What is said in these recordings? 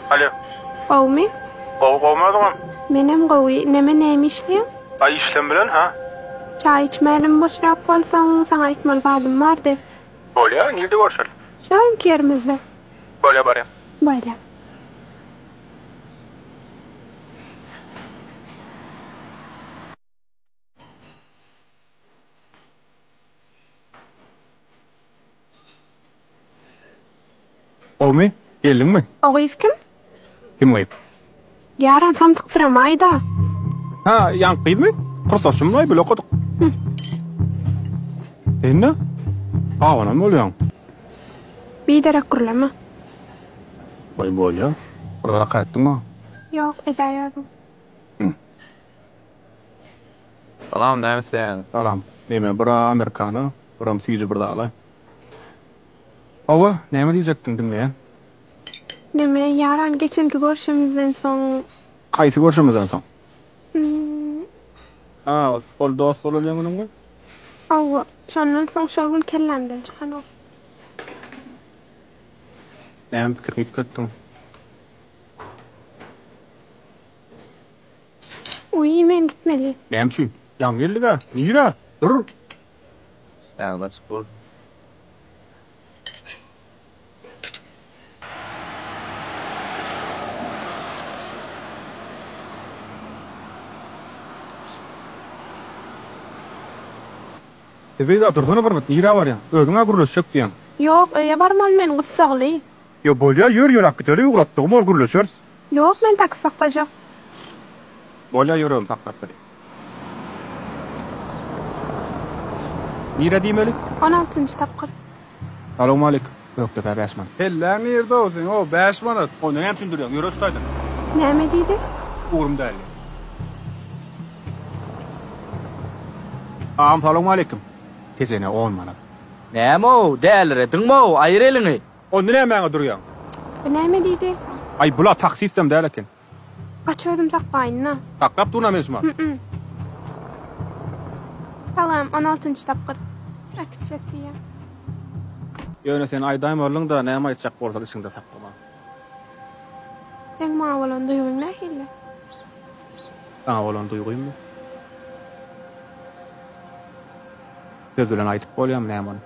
Alo. Gowmy? Gowmadyňam. Menem gowy, neme nämişli? Ay işlem bilen ha? Çay içmälim boşrap bolsaň, saňa aýtmaly zadym bardy. Bolýa, nirde görşel? Şoň kermizde. Bolýa barýan. Bolýa. Gowmy, geldiňmi? Ogyz kim? Kim gaýyp? Yaran samtyk sıramaýda. Ha, ýankyýmy? Kursaşymly bile okudyk. Sen-de? Awanam bolýan. Bir derek gürleme. Boy bolýa. Burada gaýtdyňmy? Yok, edaýarym. Salam, nämesin? Salam. Näme bir Amerikany, biram syjy bir dagly. Awa, näme diýjekdiň diňleýän? Neme yaran geçenki görüşümizden soň Gaýsy görüşmezden soň? hmm, Ha, ol dost bolýanyňmy? awa, şondan soň şol gün kellemden çykan ol. Näme pikir giyip ketdiň? Uy, men gitmeli. Näme üçin? Ýan geldiga. Nire? Dur. Näme bol? Tebeyde durduğuna barbat, nire var ya? Özüňe gürleşek diýen. Yok, öýe barmal men gussagly. Yo bolýa, ýör akdyry ugratdygym ol gürleşer. Yok, men taksi saklayacak. Bolýa ýörüm saklap bir. Nire diýmeli? 16-njy tapgyr. Salam aleykum. Yok da bäsman. Eller nerede olsun? O 5 manat. Onu näme üçin durýan? Ýöre ustaýdy. Näme diýdi? Uğrum däl. Salam aleykum. Tezene 10 manat. Näme o? Dälre, o? Aýyr eliňi. Onu nämeňe durýan? Näme diýdi? Ay bula taksi istem däl eken. Kaç özüm saklayna. Saklap durna mesma. Salam, 16-njy tapgyr. Akitjek diýär. Ýöne sen aýdaýym bolyň da näme aýtjak bolsa içinde saklama. Sen maňa bolan duýguň nähili? Sana bolan duýguymy? Söz bilen aýtyp bolýam näme onu.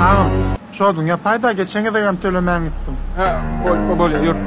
Ağam, şu dünya payda geçen gidegen tölemen gittim. Ha, bolýa, ýür.